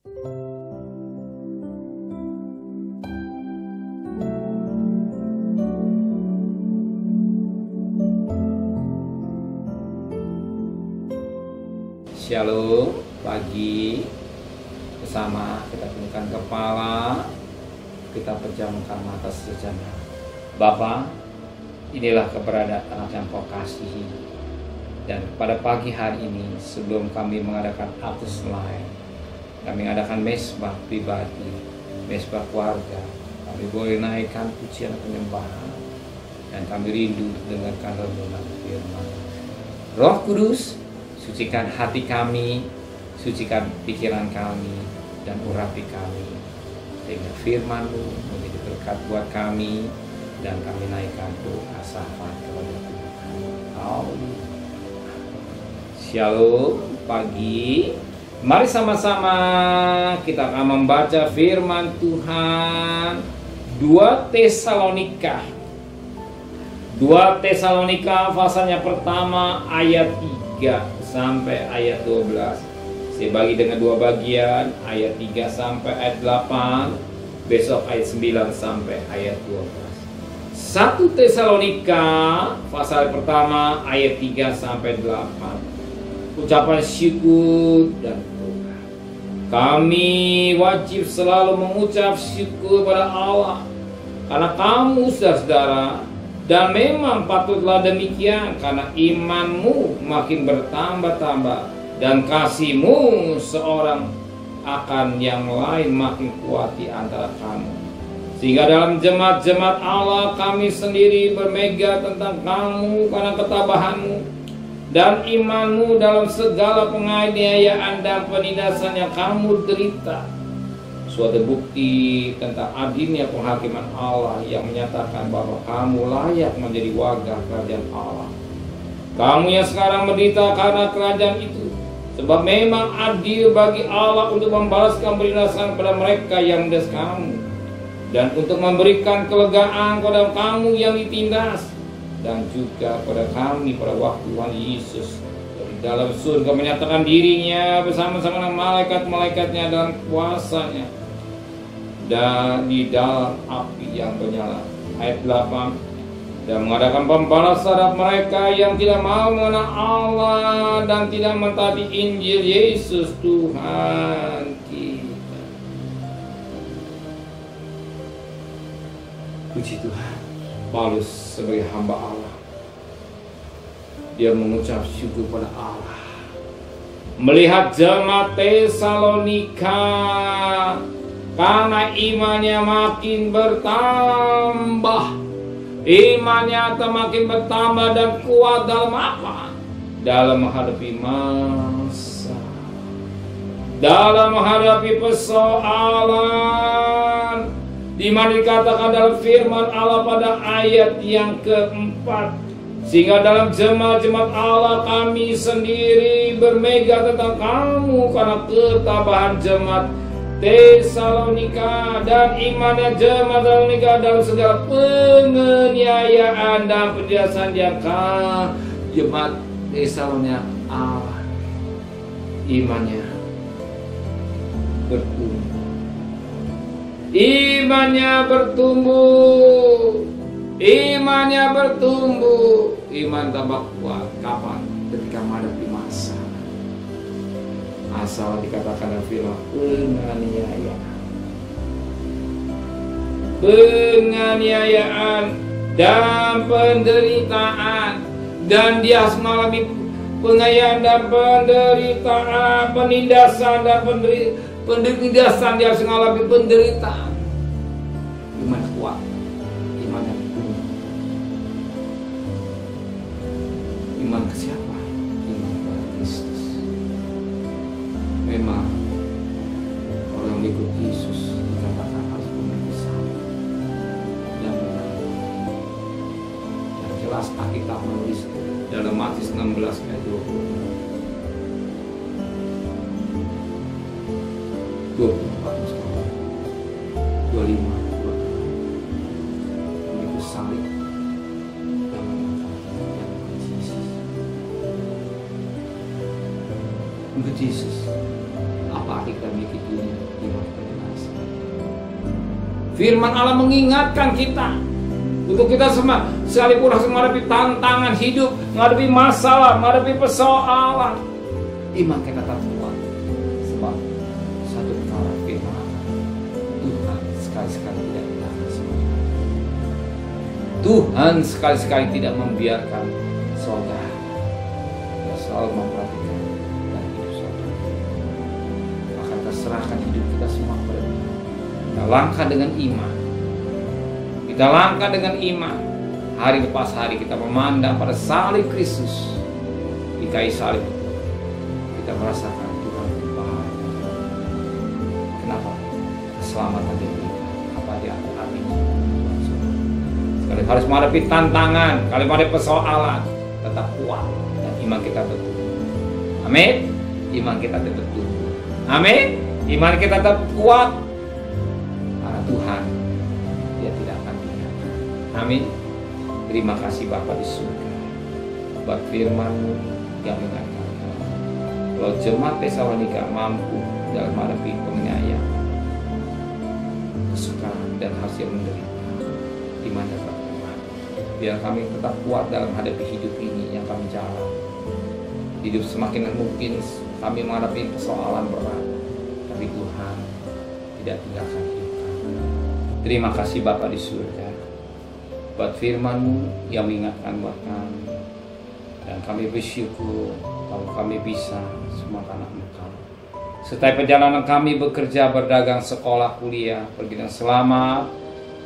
Shalom, pagi bersama kita tundukkan kepala, kita pejamkan mata sejenak. Bapa, inilah keberadaan anak yang Kau kasihi. Dan pada pagi hari ini, sebelum kami mengadakan atus lain, kami mengadakan mesbah pribadi, mesbah keluarga, kami boleh naikkan pujian penyembahan, dan kami rindu dengarkan renungan firman. Roh Kudus, sucikan hati kami, sucikan pikiran kami, dan urapi kami, sehingga firman-Mu menjadi berkat buat kami, dan kami naikkan doa syafaat kepada Tuhan. Amin. Shalom, pagi. Mari sama-sama kita akan membaca firman Tuhan 2 Tesalonika. 2 Tesalonika pasalnya pertama ayat 3 sampai ayat 12. Saya bagi dengan dua bagian, ayat 3 sampai ayat 8, besok ayat 9 sampai ayat 12. 1 Tesalonika pasal pertama ayat 3 sampai 8. Ucapan syukur dan doa. Kami wajib selalu mengucap syukur pada Allah karena kamu saudara, dan memang patutlah demikian karena imanmu makin bertambah-tambah dan kasihmu seorang akan yang lain makin kuat di antara kamu. Sehingga dalam jemaat-jemaat Allah kami sendiri bermega tentang kamu karena ketabahanmu dan imanmu dalam segala penganiayaan dan penindasan yang kamu derita. Suatu bukti tentang adilnya penghakiman Allah yang menyatakan bahwa kamu layak menjadi warga kerajaan Allah. Kamu yang sekarang menderita karena kerajaan itu, sebab memang adil bagi Allah untuk membalaskan penindasan pada mereka yang menindas kamu, dan untuk memberikan kelegaan kepada kamu yang ditindas, dan juga pada kami pada waktu Tuhan Yesus dari dalam surga menyatakan dirinya bersama-sama dengan malaikat-malaikatnya dalam kuasanya dan di dalam api yang menyala. Ayat 8, dan mengadakan pembalasan terhadap mereka yang tidak mau mengenal Allah dan tidak mentaati Injil Yesus Tuhan kita. Puji Tuhan, Paulus sebagai hamba Allah, dia mengucap syukur pada Allah melihat jemaat Tesalonika karena imannya makin bertambah. Imannya makin bertambah dan kuat dalam apa? Dalam menghadapi masa, dalam menghadapi persoalan, di mana dikatakan dalam firman Allah pada ayat yang keempat, sehingga dalam jemaat-jemaat Allah kami sendiri bermega tentang kamu karena ketabahan jemaat Tesalonika dan imannya jemaat Tesalonika dalam segala penganiayaan dan penindasan yang jemaat Tesalonika Allah imannya bertumbuh. Imannya bertumbuh, imannya bertumbuh, iman tambah kuat. Kapan? Ketika menghadapi masa. Asal dikatakan dalam firman penganiayaan dan penderitaan, dan dia mengalami penganiayaan dan penderitaan, penindasan dan penindasan, dia harus mengalami penderitaan. Iman kuat, iman yang kuat. Iman ke siapa? Iman kepada Kristus. Memang orang mengikut Yesus dikatakan harus memiliki sabar dan menangis. Yang jelas Alkitab menulis dalam Matius 16 ayat 24 25 itu salib dan untuk Yesus. Apa arti kita memiliki dunia? Firman Allah mengingatkan kita untuk kita semua, sekalipun harus menghadapi tantangan hidup, menghadapi masalah, menghadapi persoalan, iman kita tetap kuat. Sebab satu perkara firman Allah, Tuhan sekali-sekali tidak tinggalkan semua. Tuhan sekali-sekali tidak membiarkan saudara. Dia selalu memperhatikan dan hidup saudara. Maka kita serahkan hidup kita semua kepada Dia. Kita langkah dengan iman. Kita langkah dengan iman. Hari lepas hari kita memandang pada salib Kristus. Di kayu salib itu kita merasakan Tuhan bahagia. Kenapa? Keselamatan diberikan. Apa dia artinya? Sekali harus menghadapi tantangan, kali menghadapi persoalan, tetap kuat dan iman kita teguh. Amin. Iman kita tetap tumbuh. Amin. Iman kita tetap kuat. Karena Tuhan, Dia tidak akan tinggalkan. Amin. Terima kasih Bapa di surga buat firman-Mu yang mengingatkan kalau jemaat Tesalonika mampu dalam menghadapi penganiayaan, kesukaran dan hasil menderita, iman dapat kuat. Biar kami tetap kuat dalam menghadapi hidup ini yang kami jalan. Hidup semakin mungkin kami menghadapi persoalan berat, tapi Tuhan tidak tinggalkan hidup kami. Terima kasih Bapa di surga buat firman-Mu yang mengingatkan buat kami. Dan kami bersyukur kalau kami bisa semua karena Engkau. Setiap perjalanan kami bekerja, berdagang, sekolah, kuliah, pergi dengan selamat,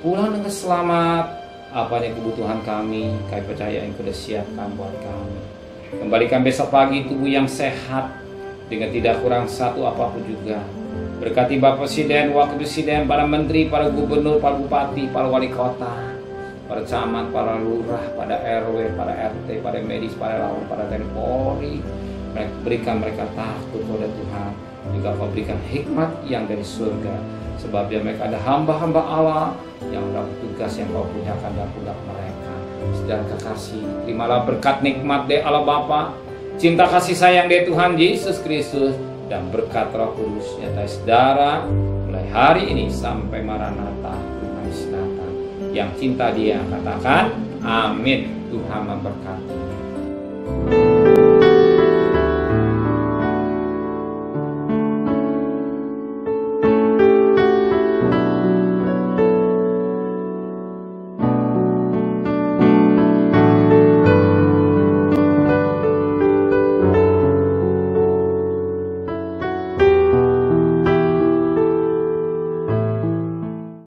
pulang dengan selamat. Apa yang kebutuhan kami percaya Engkau sudah siapkan buat kami. Kembalikan besok pagi tubuh yang sehat dengan tidak kurang satu apapun juga. Berkati Bapak Presiden, Wakil Presiden, para menteri, para gubernur, para bupati, para wali kota, para camat, para lurah, pada RW, para RT, para medis, para lawan, para TNI Polri. Berikan mereka takut kepada Tuhan. Juga Kau berikan hikmat yang dari surga. Sebab dia mereka ada hamba-hamba Allah yang mendapat tugas yang Kau punyakan dalam pundak mereka. Saudara kekasih, terimalah berkat nikmat dari Allah Bapa, cinta kasih sayang dari Tuhan Yesus Kristus, dan berkat Roh Kudus nyata saudara mulai hari ini sampai Maranatha Tuhan Yesus datang. Yang cinta Dia katakan amin. Tuhan memberkati.